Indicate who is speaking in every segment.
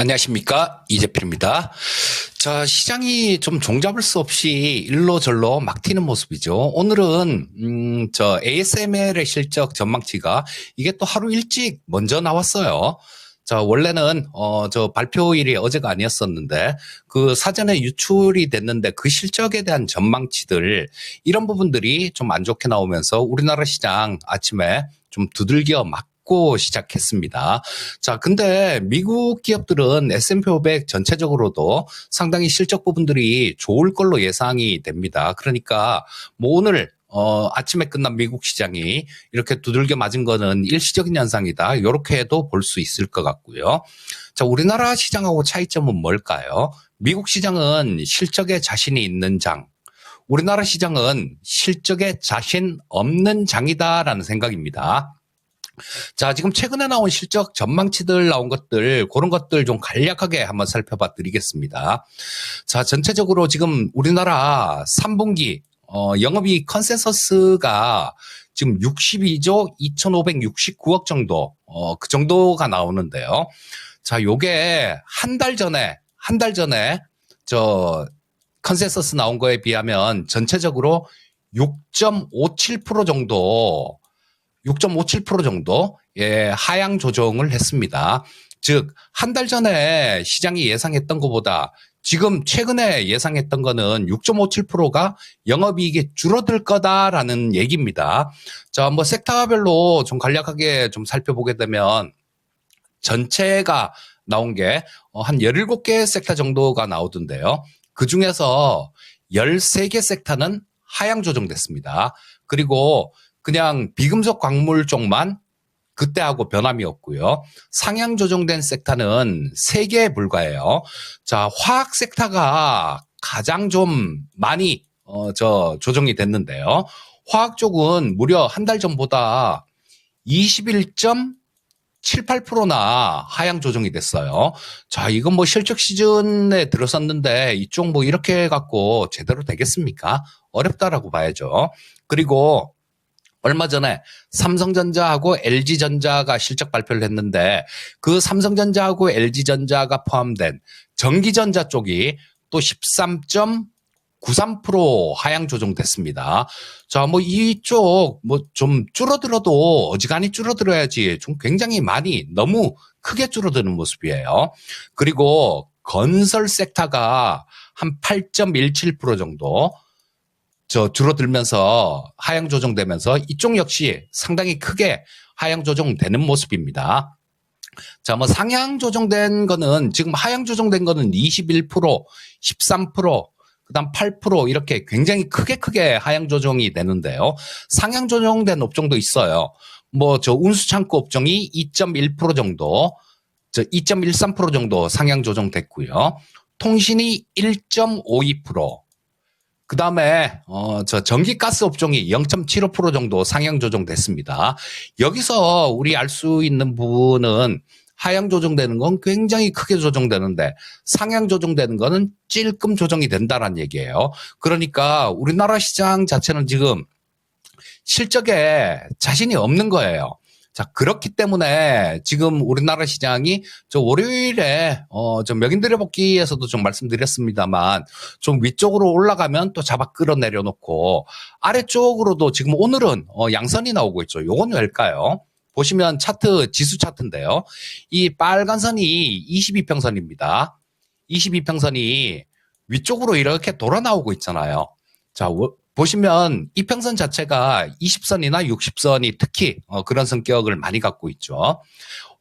Speaker 1: 안녕하십니까, 이재필입니다. 자, 시장이 좀 종잡을 수 없이 일로 절로 막 튀는 모습이죠. 오늘은 ASML의 실적 전망치가 이게 또 하루 일찍 먼저 나왔어요. 자, 원래는 발표일이 어제가 아니었었는데 그 사전에 유출이 됐는데 그 실적에 대한 전망치들 이런 부분들이 좀 안 좋게 나오면서 우리나라 시장 아침에 좀 두들겨 맞고 시작했습니다. 자, 근데 미국 기업들은 S&P 500 전체적으로도 상당히 실적 부분들이 좋을 걸로 예상이 됩니다. 그러니까 뭐 오늘 아침에 끝난 미국 시장이 이렇게 두들겨 맞은 거는 일시적인 현상이다. 이렇게도 볼 수 있을 것 같고요. 자, 우리나라 시장하고 차이점은 뭘까요? 미국 시장은 실적에 자신이 있는 장, 우리나라 시장은 실적에 자신 없는 장이다라는 생각입니다. 자, 지금 최근에 나온 실적 전망치들 나온 것들, 그런 것들 좀 간략하게 한번 살펴봐 드리겠습니다. 자, 전체적으로 지금 우리나라 3분기, 영업이익 컨센서스가 지금 62조 2,569억 정도, 그 정도가 나오는데요. 자, 요게 한 달 전에, 컨센서스 나온 거에 비하면 전체적으로 6.57% 정도, 6.57% 정도 하향 조정을 했습니다. 즉, 한 달 전에 시장이 예상했던 것보다 지금 최근에 예상했던 거는 6.57%가 영업이익이 줄어들 거다라는 얘기입니다. 자, 뭐 섹터별로 좀 간략하게 좀 살펴보게 되면 전체가 나온 게 한 17개 섹터 정도가 나오던데요. 그 중에서 13개 섹터는 하향 조정됐습니다. 그리고 그냥 비금속 광물 쪽만 그때하고 변함이 없고요. 상향 조정된 섹터는 3개에 불과해요. 자, 화학 섹터가 가장 좀 많이 조정이 됐는데요. 화학 쪽은 무려 한 달 전보다 21.78%나 하향 조정이 됐어요. 자, 이건 뭐 실적 시즌에 들어섰는데 이쪽 뭐 이렇게 갖고 제대로 되겠습니까? 어렵다라고 봐야죠. 그리고 얼마 전에 삼성전자하고 LG전자가 실적 발표를 했는데 그 삼성전자하고 LG전자가 포함된 전기전자 쪽이 또 13.93% 하향 조정됐습니다. 자, 뭐 이쪽 뭐 좀 줄어들어도 어지간히 줄어들어야지 좀 굉장히 많이 너무 크게 줄어드는 모습이에요. 그리고 건설 섹터가 한 8.17% 정도 줄어들면서 하향 조정되면서 이쪽 역시 상당히 크게 하향 조정되는 모습입니다. 자, 뭐 상향 조정된 거는 지금 하향 조정된 거는 21%, 13%, 그다음 8% 이렇게 굉장히 크게 하향 조정이 되는데요. 상향 조정된 업종도 있어요. 뭐 운수창고 업종이 2.1% 정도, 2.13% 정도 상향 조정됐고요. 통신이 1.52%. 그 다음에, 전기가스 업종이 0.75% 정도 상향 조정됐습니다. 여기서 우리 알 수 있는 부분은 하향 조정되는 건 굉장히 크게 조정되는데 상향 조정되는 거는 찔끔 조정이 된다는 얘기예요. 그러니까 우리나라 시장 자체는 지금 실적에 자신이 없는 거예요. 자, 그렇기 때문에 지금 우리나라 시장이 월요일에 명인들의 복귀에서도 좀 말씀드렸습니다만 좀 위쪽으로 올라가면 또 잡아 끌어내려 놓고 아래쪽으로도 지금 오늘은 양선이 나오고 있죠. 요건 왜일까요? 보시면 차트, 지수 차트인데요. 이 빨간 선이 22평선입니다. 22평선이 위쪽으로 이렇게 돌아 나오고 있잖아요. 자, 보시면 이평선 자체가 20선이나 60선이 특히 그런 성격을 많이 갖고 있죠.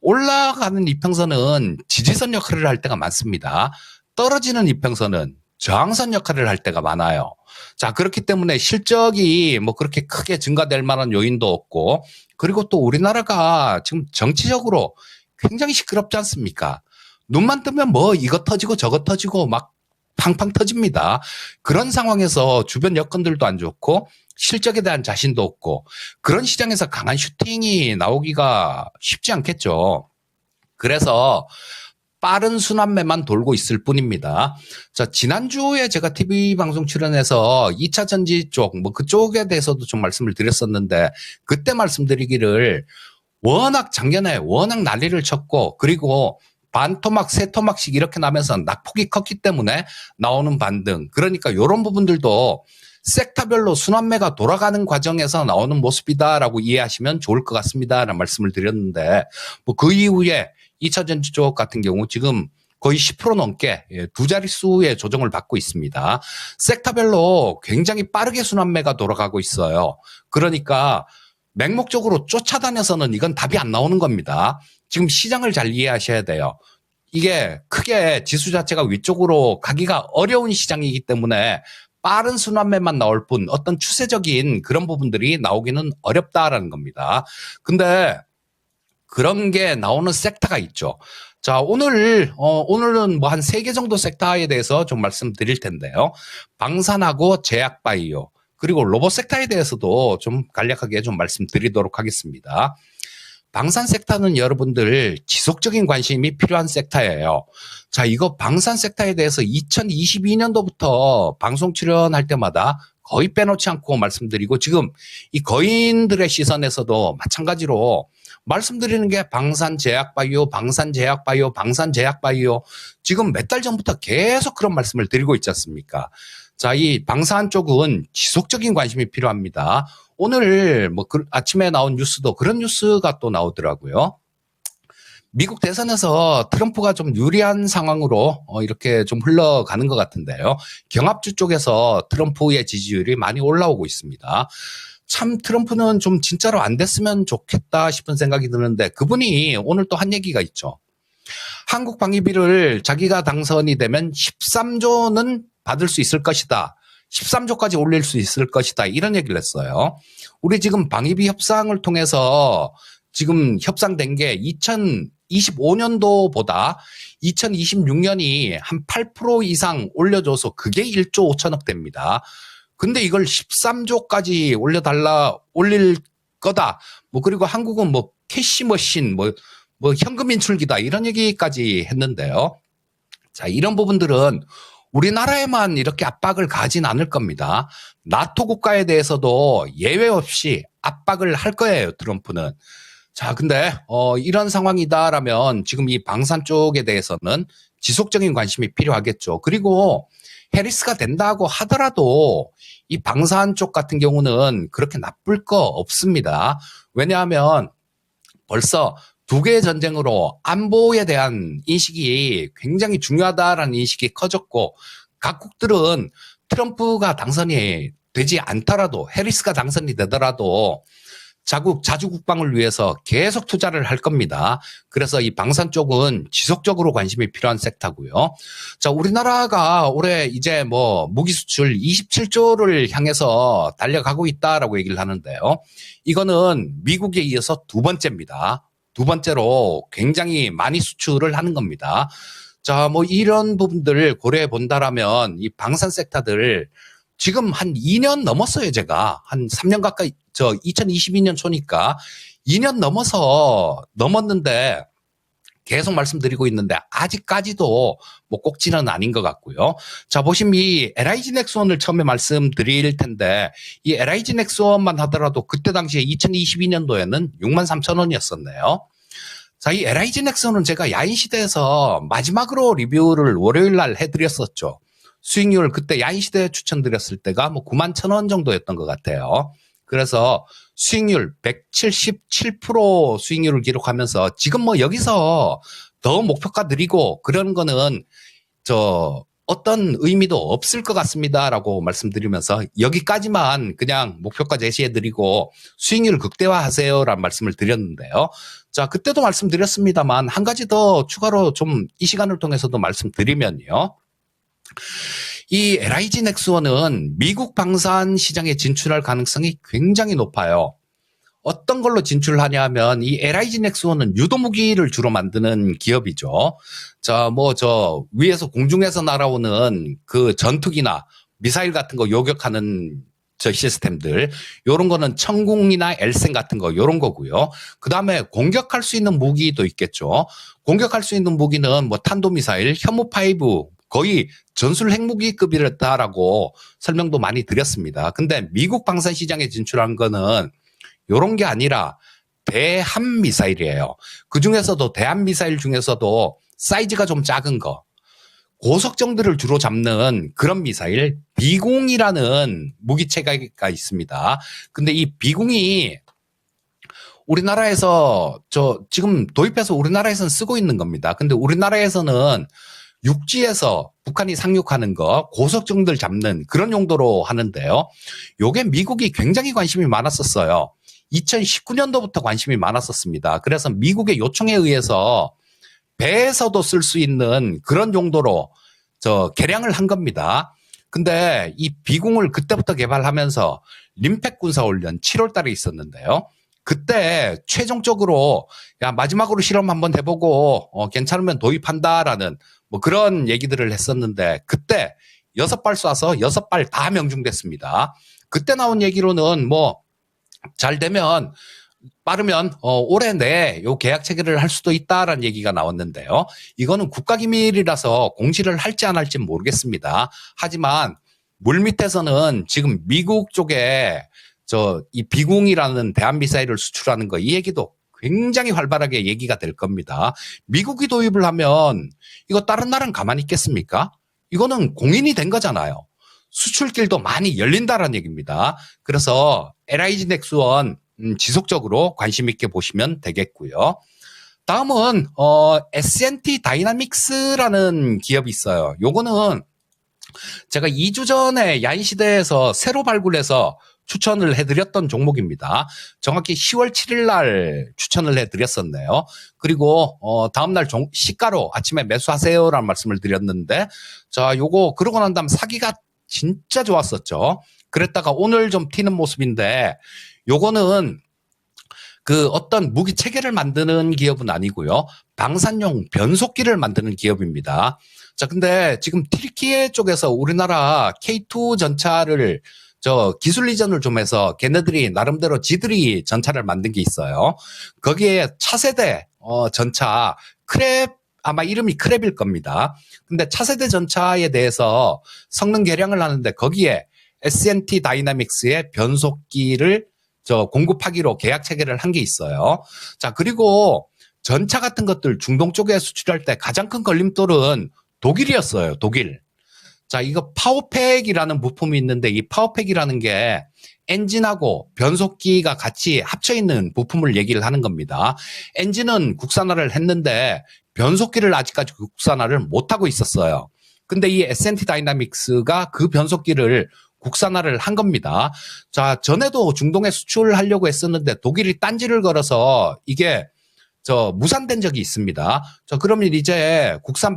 Speaker 1: 올라가는 이평선은 지지선 역할을 할 때가 많습니다. 떨어지는 이평선은 저항선 역할을 할 때가 많아요. 자, 그렇기 때문에 실적이 뭐 그렇게 크게 증가될 만한 요인도 없고, 그리고 또 우리나라가 지금 정치적으로 굉장히 시끄럽지 않습니까? 눈만 뜨면 뭐 이거 터지고 저거 터지고 막 팡팡 터집니다. 그런 상황에서 주변 여건들도 안 좋고 실적에 대한 자신도 없고 그런 시장에서 강한 슈팅이 나오기가 쉽지 않겠죠. 그래서 빠른 순환매만 돌고 있을 뿐입니다. 자, 지난주에 제가 TV 방송 출연해서 2차 전지 쪽, 뭐 그쪽에 대해서도 좀 말씀을 드렸었는데 그때 말씀드리기를 워낙 작년에 워낙 난리를 쳤고 그리고 반 토막, 세 토막씩 이렇게 나면서 낙폭이 컸기 때문에 나오는 반등. 그러니까 이런 부분들도 섹터별로 순환매가 돌아가는 과정에서 나오는 모습이다라고 이해하시면 좋을 것 같습니다라는 말씀을 드렸는데, 뭐 그 이후에 2차 전지 쪽 같은 경우 지금 거의 10% 넘게 두 자릿수의 조정을 받고 있습니다. 섹터별로 굉장히 빠르게 순환매가 돌아가고 있어요. 그러니까 맹목적으로 쫓아다녀서는 이건 답이 안 나오는 겁니다. 지금 시장을 잘 이해하셔야 돼요. 이게 크게 지수 자체가 위쪽으로 가기가 어려운 시장이기 때문에 빠른 순환매만 나올 뿐 어떤 추세적인 그런 부분들이 나오기는 어렵다라는 겁니다. 근데 그런 게 나오는 섹터가 있죠. 자, 오늘은 뭐 한 3개 정도 섹터에 대해서 좀 말씀드릴 텐데요. 방산하고 제약바이오, 그리고 로봇 섹터에 대해서도 좀 간략하게 좀 말씀드리도록 하겠습니다. 방산 섹터는 여러분들 지속적인 관심이 필요한 섹터예요. 자, 이거 방산 섹터에 대해서 2022년도부터 방송 출연할 때마다 거의 빼놓지 않고 말씀드리고, 지금 이 거인들의 시선에서도 마찬가지로 말씀드리는 게 방산제약바이오, 방산제약바이오, 방산제약바이오, 지금 몇 달 전부터 계속 그런 말씀을 드리고 있지 않습니까? 자, 이 방산 쪽은 지속적인 관심이 필요합니다. 오늘 뭐 아침에 나온 뉴스도 그런 뉴스가 또 나오더라고요. 미국 대선에서 트럼프가 좀 유리한 상황으로 이렇게 좀 흘러가는 것 같은데요. 경합주 쪽에서 트럼프의 지지율이 많이 올라오고 있습니다. 참 트럼프는 좀 진짜로 안 됐으면 좋겠다 싶은 생각이 드는데, 그분이 오늘 또 한 얘기가 있죠. 한국 방위비를 자기가 당선이 되면 13조는 받을 수 있을 것이다. 13조까지 올릴 수 있을 것이다. 이런 얘기를 했어요. 우리 지금 방위비 협상을 통해서 지금 협상된 게 2025년도보다 2026년이 한 8% 이상 올려줘서 그게 1조 5천억 됩니다. 근데 이걸 13조까지 올릴 거다. 뭐, 그리고 한국은 뭐, 캐시머신, 뭐 현금 인출기다. 이런 얘기까지 했는데요. 자, 이런 부분들은 우리나라에만 이렇게 압박을 가진 않을 겁니다. 나토 국가에 대해서도 예외 없이 압박을 할 거예요, 트럼프는. 자, 근데, 이런 상황이다라면 지금 이 방산 쪽에 대해서는 지속적인 관심이 필요하겠죠. 그리고 해리스가 된다고 하더라도 이 방산 쪽 같은 경우는 그렇게 나쁠 거 없습니다. 왜냐하면 벌써 두 개의 전쟁으로 안보에 대한 인식이 굉장히 중요하다라는 인식이 커졌고, 각국들은 트럼프가 당선이 되지 않더라도, 해리스가 당선이 되더라도 자주 국방을 위해서 계속 투자를 할 겁니다. 그래서 이 방산 쪽은 지속적으로 관심이 필요한 섹터고요. 자, 우리나라가 올해 이제 뭐 무기 수출 27조를 향해서 달려가고 있다라고 얘기를 하는데요. 이거는 미국에 이어서 두 번째입니다. 두 번째로 굉장히 많이 수출을 하는 겁니다. 자, 뭐 이런 부분들을 고려해 본다라면 이 방산 섹터들 지금 한 2년 넘었어요, 제가. 한 3년 가까이, 2022년 초니까 2년 넘었는데 계속 말씀드리고 있는데 아직까지도 뭐 꼭지는 아닌 것 같고요. 자, 보시면 이 LIG 넥스원을 처음에 말씀드릴 텐데, 이 LIG 넥스원만 하더라도 그때 당시에 2022년도에는 63,000원이었었네요. 자, 이 LIG 넥스원은 제가 야인시대에서 마지막으로 리뷰를 월요일 날 해드렸었죠. 수익률 그때 야인시대에 추천드렸을 때가 뭐 91,000원 정도였던 것 같아요. 그래서 수익률 177% 수익률을 기록하면서 지금 뭐 여기서 더 목표가 느리고 그런 거는 어떤 의미도 없을 것 같습니다라고 말씀드리면서 여기까지만 그냥 목표가 제시해드리고 수익률 극대화하세요라는 말씀을 드렸는데요. 자, 그때도 말씀드렸습니다만 한 가지 더 추가로 좀 이 시간을 통해서도 말씀드리면요. 이 LIG 넥스원은 미국 방산 시장에 진출할 가능성이 굉장히 높아요. 어떤 걸로 진출하냐면 이 LIG 넥스원은 유도무기를 주로 만드는 기업이죠. 위에서 공중에서 날아오는 그 전투기나 미사일 같은 거 요격하는 시스템들, 요런 거는 천궁이나 엘센 같은 거 요런 거고요. 그다음에 공격할 수 있는 무기도 있겠죠. 공격할 수 있는 무기는 뭐 탄도미사일, 현무5 거의 전술 핵무기급이다라고 설명도 많이 드렸습니다. 근데 미국 방산 시장에 진출한 거는 요런 게 아니라 대함 미사일이에요. 그 중에서도 대함 미사일 중에서도 사이즈가 좀 작은 거, 고속정들을 주로 잡는 그런 미사일 비공이라는 무기체계가 있습니다. 근데 이 비공이 우리나라에서 지금 도입해서 우리나라에서는 쓰고 있는 겁니다. 근데 우리나라에서는 육지에서 북한이 상륙하는 거 고속정들 잡는 그런 용도로 하는데요. 요게 미국이 굉장히 관심이 많았었어요. 2019년도부터 관심이 많았었습니다. 그래서 미국의 요청에 의해서 배에서도 쓸 수 있는 그런 용도로 개량을 한 겁니다. 근데 이 비공을 그때부터 개발하면서 림팩 군사훈련 7월 달에 있었는데요. 그때 최종적으로 마지막으로 실험 한번 해보고 괜찮으면 도입한다라는 뭐 그런 얘기들을 했었는데 그때 6발 쏴서 6발 다 명중됐습니다. 그때 나온 얘기로는 뭐 잘 되면 빠르면 올해 내에 요 계약 체결을 할 수도 있다라는 얘기가 나왔는데요. 이거는 국가기밀이라서 공시를 할지 안 할지 모르겠습니다. 하지만 물밑에서는 지금 미국 쪽에 이 비공이라는 대한미사일을 수출하는 거 이 얘기도 굉장히 활발하게 얘기가 될 겁니다. 미국이 도입을 하면 이거 다른 나라는 가만히 있겠습니까? 이거는 공인이 된 거잖아요. 수출길도 많이 열린다라는 얘기입니다. 그래서 LIG 넥스원 지속적으로 관심 있게 보시면 되겠고요. 다음은 S&T 다이나믹스라는 기업이 있어요. 요거는 제가 2주 전에 야인시대에서 새로 발굴해서 추천을 해드렸던 종목입니다. 정확히 10월 7일 날 추천을 해드렸었네요. 그리고 다음날 시가로 아침에 매수하세요라는 말씀을 드렸는데 자 요거 그러고 난 다음 사기가 진짜 좋았었죠. 그랬다가 오늘 좀 튀는 모습인데 요거는 그 어떤 무기 체계를 만드는 기업은 아니고요. 방산용 변속기를 만드는 기업입니다. 자, 근데 지금 튀르키예 쪽에서 우리나라 K2 전차를 기술 이전을 좀 해서 걔네들이 나름대로 지들이 전차를 만든 게 있어요. 거기에 차세대 전차 크랩 아마 이름이 크랩일 겁니다. 근데 차세대 전차에 대해서 성능 개량을 하는데 거기에 S&T 다이나믹스의 변속기를 공급하기로 계약 체결을 한 게 있어요. 자, 그리고 전차 같은 것들 중동 쪽에 수출할 때 가장 큰 걸림돌은 독일이었어요. 독일. 자, 이거 파워팩이라는 부품이 있는데 이 파워팩이라는 게 엔진하고 변속기가 같이 합쳐 있는 부품을 얘기를 하는 겁니다. 엔진은 국산화를 했는데 변속기를 아직까지 국산화를 못하고 있었어요. 근데 이 S&T 다이나믹스가 그 변속기를 국산화를 한 겁니다. 자, 전에도 중동에 수출하려고 했었는데 독일이 딴지를 걸어서 이게 무산된 적이 있습니다. 그러면 이제 국산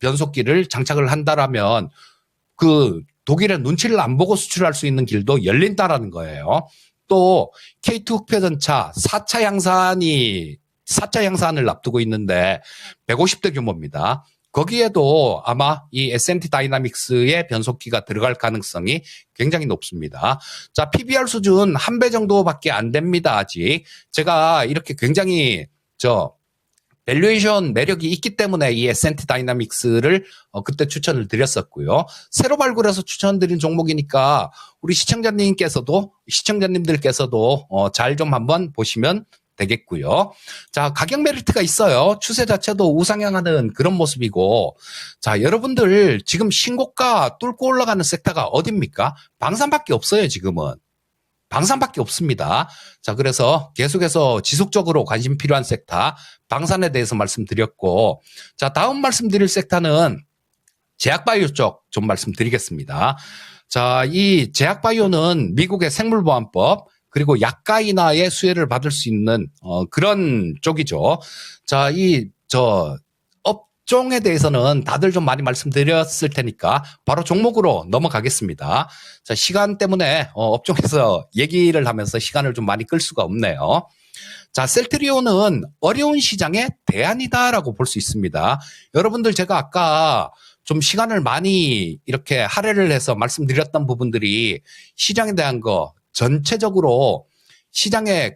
Speaker 1: 변속기를 장착을 한다라면 그 독일의 눈치를 안 보고 수출할 수 있는 길도 열린다라는 거예요. 또 K2 흑표전차 4차 양산을 앞두고 있는데 150대 규모입니다. 거기에도 아마 이 S&T 다이나믹스의 변속기가 들어갈 가능성이 굉장히 높습니다. 자, PBR 수준 1배 정도밖에 안 됩니다. 아직. 제가 이렇게 굉장히 밸류에이션 매력이 있기 때문에 이 S&T 다이나믹스를 그때 추천을 드렸었고요. 새로 발굴해서 추천드린 종목이니까 우리 시청자님들께서도 잘 좀 한번 보시면 되겠고요. 자, 가격 메리트가 있어요. 추세 자체도 우상향하는 그런 모습이고, 자, 여러분들 지금 신고가 뚫고 올라가는 섹터가 어딥니까? 방산밖에 없어요, 지금은. 방산밖에 없습니다. 자, 그래서 계속해서 지속적으로 관심 필요한 섹터, 방산에 대해서 말씀드렸고, 자, 다음 말씀드릴 섹터는 제약바이오 쪽 좀 말씀드리겠습니다. 자, 이 제약바이오는 미국의 생물보안법, 그리고 약가 인하의 수혜를 받을 수 있는 그런 쪽이죠. 자, 업종에 대해서는 다들 좀 많이 말씀드렸을 테니까 바로 종목으로 넘어가겠습니다. 자, 시간 때문에 업종에서 얘기를 하면서 시간을 좀 많이 끌 수가 없네요. 자, 셀트리온은 어려운 시장의 대안이다라고 볼 수 있습니다. 여러분들 제가 아까 좀 시간을 많이 이렇게 할애를 해서 말씀드렸던 부분들이 시장에 대한 거 전체적으로 시장의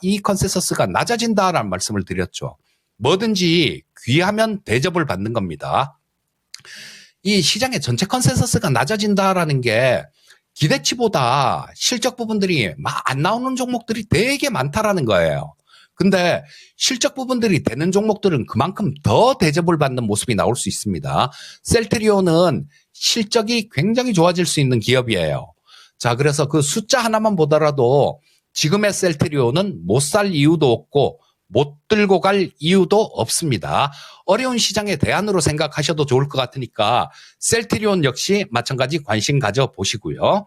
Speaker 1: 이 컨센서스가 낮아진다라는 말씀을 드렸죠. 뭐든지 귀하면 대접을 받는 겁니다. 이 시장의 전체 컨센서스가 낮아진다라는 게 기대치보다 실적 부분들이 막 안 나오는 종목들이 되게 많다라는 거예요. 근데 실적 부분들이 되는 종목들은 그만큼 더 대접을 받는 모습이 나올 수 있습니다. 셀트리온은 실적이 굉장히 좋아질 수 있는 기업이에요. 자, 그래서 그 숫자 하나만 보더라도 지금의 셀트리온은 못 살 이유도 없고 못 들고 갈 이유도 없습니다. 어려운 시장에 대안으로 생각하셔도 좋을 것 같으니까 셀트리온 역시 마찬가지 관심 가져보시고요.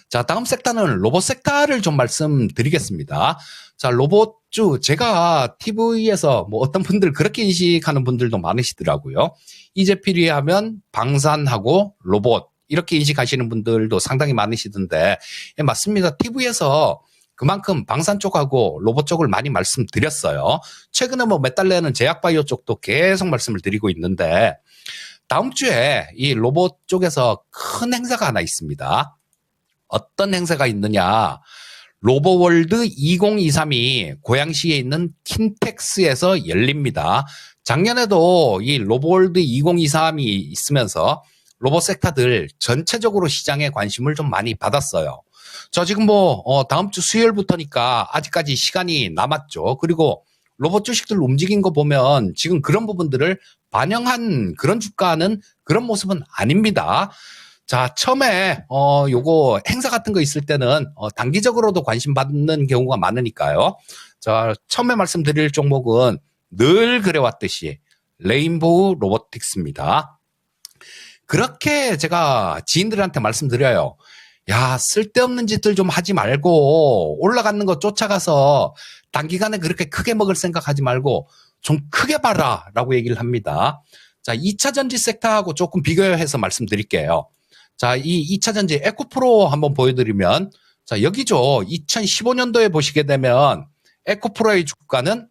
Speaker 1: 자, 다음 섹터는 로봇 섹터를 좀 말씀드리겠습니다. 자, 로봇주, 제가 TV에서 뭐 어떤 분들 그렇게 인식하는 분들도 많으시더라고요. 이재필이 하면 방산하고 로봇, 이렇게 인식하시는 분들도 상당히 많으시던데, 예, 맞습니다. TV에서 그만큼 방산 쪽하고 로봇 쪽을 많이 말씀드렸어요. 최근에 뭐 몇 달 내는 제약바이오 쪽도 계속 말씀을 드리고 있는데, 다음 주에 이 로봇 쪽에서 큰 행사가 하나 있습니다. 어떤 행사가 있느냐. 로보월드 2023이 고양시에 있는 킨텍스에서 열립니다. 작년에도 이 로보월드 2023이 있으면서 로봇 섹터들 전체적으로 시장에 관심을 좀 많이 받았어요. 저 지금 뭐 다음 주 수요일부터니까 아직까지 시간이 남았죠. 그리고 로봇 주식들 움직인 거 보면 지금 그런 부분들을 반영한 그런 주가는 그런 모습은 아닙니다. 자, 처음에 요거 행사 같은 거 있을 때는 단기적으로도 관심 받는 경우가 많으니까요. 자, 처음에 말씀드릴 종목은 늘 그래왔듯이 레인보우 로보틱스입니다. 그렇게 제가 지인들한테 말씀드려요. 야, 쓸데없는 짓들 좀 하지 말고 올라가는 거 쫓아가서 단기간에 그렇게 크게 먹을 생각하지 말고 좀 크게 봐라 라고 얘기를 합니다. 자, 2차 전지 섹터하고 조금 비교해서 말씀드릴게요. 자, 이 2차 전지 에코프로 한번 보여드리면, 자, 여기죠. 2015년도에 보시게 되면 에코프로의 주가는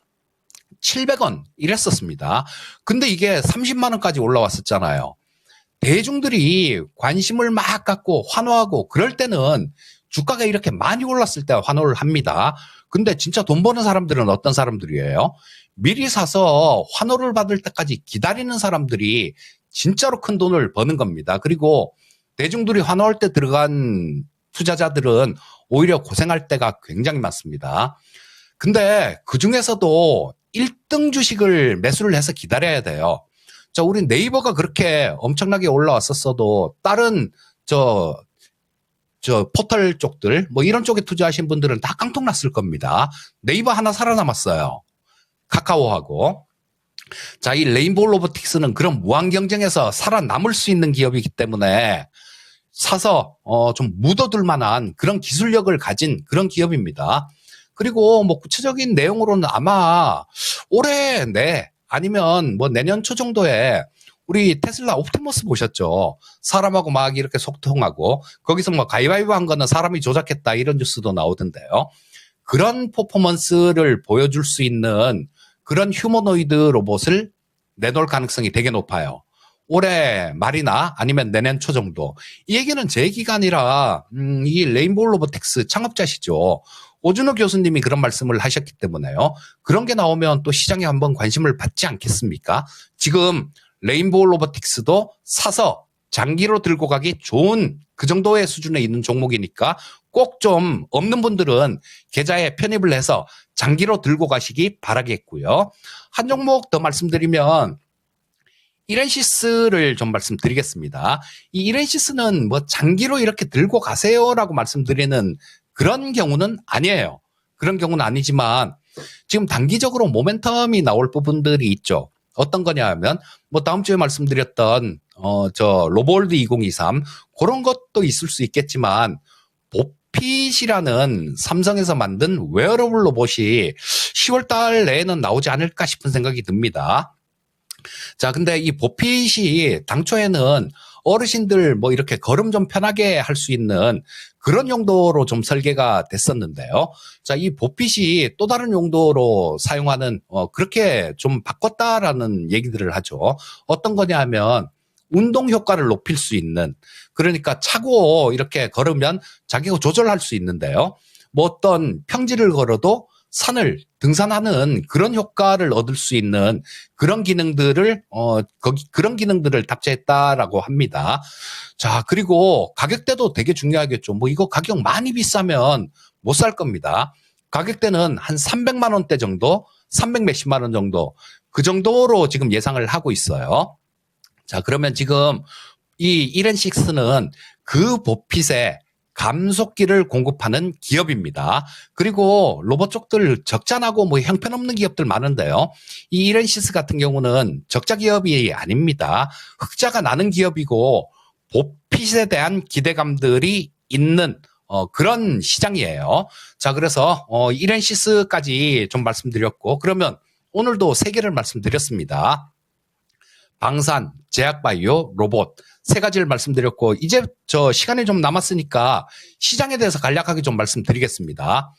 Speaker 1: 700원 이랬었습니다. 근데 이게 30만 원까지 올라왔었잖아요. 대중들이 관심을 막 갖고 환호하고 그럴 때는 주가가 이렇게 많이 올랐을 때 환호를 합니다. 근데 진짜 돈 버는 사람들은 어떤 사람들이에요? 미리 사서 환호를 받을 때까지 기다리는 사람들이 진짜로 큰 돈을 버는 겁니다. 그리고 대중들이 환호할 때 들어간 투자자들은 오히려 고생할 때가 굉장히 많습니다. 근데 그 중에서도 1등 주식을 매수를 해서 기다려야 돼요. 자, 우리 네이버가 그렇게 엄청나게 올라왔었어도 다른 저 포털 쪽들 뭐 이런 쪽에 투자하신 분들은 다 깡통 났을 겁니다. 네이버 하나 살아남았어요. 카카오하고. 자, 이 레인보우 로보틱스는 그런 무한 경쟁에서 살아남을 수 있는 기업이기 때문에 사서 좀 묻어둘 만한 그런 기술력을 가진 그런 기업입니다. 그리고 뭐 구체적인 내용으로는 아마 올해 내 아니면 뭐 내년 초 정도에 우리 테슬라 옵티머스 보셨죠? 사람하고 막 이렇게 소통하고 거기서 뭐 가위바위보 한 거는 사람이 조작했다 이런 뉴스도 나오던데요. 그런 퍼포먼스를 보여줄 수 있는 그런 휴머노이드 로봇을 내놓을 가능성이 되게 높아요. 올해 말이나 아니면 내년 초 정도. 이 얘기는 제 얘기가 아니라 이 레인보우 로보틱스 창업자시죠. 오준호 교수님이 그런 말씀을 하셨기 때문에요. 그런 게 나오면 또 시장에 한번 관심을 받지 않겠습니까? 지금 레인보우 로보틱스도 사서 장기로 들고 가기 좋은 그 정도의 수준에 있는 종목이니까 꼭 좀 없는 분들은 계좌에 편입을 해서 장기로 들고 가시기 바라겠고요. 한 종목 더 말씀드리면 이렌시스를 좀 말씀드리겠습니다. 이 이렌시스는 뭐 장기로 이렇게 들고 가세요라고 말씀드리는 그런 경우는 아니에요. 그런 경우는 아니지만 지금 단기적으로 모멘텀이 나올 부분들이 있죠. 어떤 거냐 하면 뭐 다음 주에 말씀드렸던 저 로보월드 2023 그런 것도 있을 수 있겠지만 보핏이라는 삼성에서 만든 웨어러블 로봇이 10월 달 내에는 나오지 않을까 싶은 생각이 듭니다. 자, 근데 이 보핏이 당초에는 어르신들 뭐 이렇게 걸음 좀 편하게 할 수 있는 그런 용도로 좀 설계가 됐었는데요. 자, 이 보핏이 또 다른 용도로 사용하는 그렇게 좀 바꿨다라는 얘기들을 하죠. 어떤 거냐 하면 운동 효과를 높일 수 있는, 그러니까 차고 이렇게 걸으면 자기가 조절할 수 있는데요. 뭐 어떤 평지를 걸어도 산을 등산하는 그런 효과를 얻을 수 있는 그런 기능들을 그런 기능들을 탑재했다라고 합니다. 자, 그리고 가격대도 되게 중요하겠죠. 뭐 이거 가격 많이 비싸면 못 살 겁니다. 가격대는 한 300만 원대 정도, 300 몇십만 원 정도, 그 정도로 지금 예상을 하고 있어요. 자, 그러면 지금 이 이렌식스는 그 보핏에 감속기를 공급하는 기업입니다. 그리고 로봇 쪽들 적자나고 뭐 형편없는 기업들 많은데요. 이 이렌시스 같은 경우는 적자 기업이 아닙니다. 흑자가 나는 기업이고 보핏에 대한 기대감들이 있는 그런 시장이에요. 자, 그래서 이렌시스까지 좀 말씀드렸고, 그러면 오늘도 세 개를 말씀드렸습니다. 방산, 제약바이오, 로봇 세 가지를 말씀드렸고, 이제 저 시간이 좀 남았으니까 시장에 대해서 간략하게 좀 말씀드리겠습니다.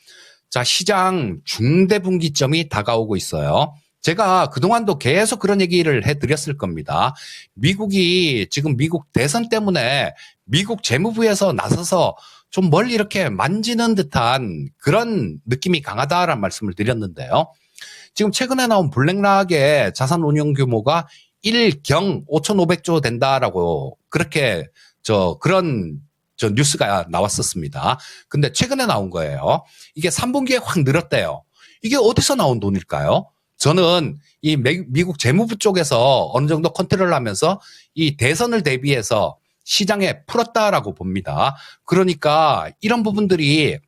Speaker 1: 자, 시장 중대분기점이 다가오고 있어요. 제가 그동안도 계속 그런 얘기를 해드렸을 겁니다. 미국이 지금 미국 대선 때문에 미국 재무부에서 나서서 좀 멀리 이렇게 만지는 듯한 그런 느낌이 강하다라는 말씀을 드렸는데요. 지금 최근에 나온 블랙락의 자산 운용 규모가 1경 5,500조 된다라고 그렇게 그런 뉴스가 나왔었습니다. 근데 최근에 나온 거예요. 이게 3분기에 확 늘었대요. 이게 어디서 나온 돈일까요? 저는 이 미국 재무부 쪽에서 어느 정도 컨트롤을 하면서 이 대선을 대비해서 시장에 풀었다라고 봅니다. 그러니까 이런 부분들이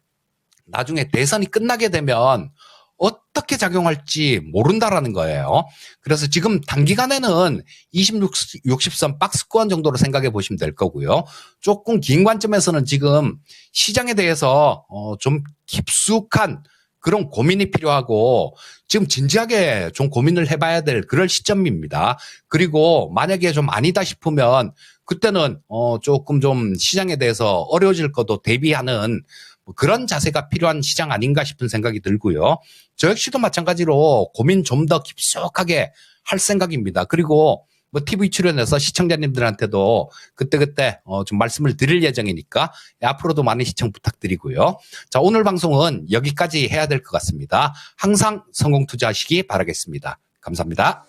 Speaker 1: 나중에 대선이 끝나게 되면 어떻게 작용할지 모른다라는 거예요. 그래서 지금 단기간에는 60선 박스권 정도로 생각해 보시면 될 거고요. 조금 긴 관점에서는 지금 시장에 대해서 좀 깊숙한 그런 고민이 필요하고 지금 진지하게 좀 고민을 해봐야 될 그런 시점입니다. 그리고 만약에 좀 아니다 싶으면 그때는 조금 좀 시장에 대해서 어려워질 것도 대비하는 그런 자세가 필요한 시장 아닌가 싶은 생각이 들고요. 저 역시도 마찬가지로 고민 좀 더 깊숙하게 할 생각입니다. 그리고 뭐 TV 출연해서 시청자님들한테도 그때그때 좀 말씀을 드릴 예정이니까 앞으로도 많은 시청 부탁드리고요. 자, 오늘 방송은 여기까지 해야 될 것 같습니다. 항상 성공 투자하시기 바라겠습니다. 감사합니다.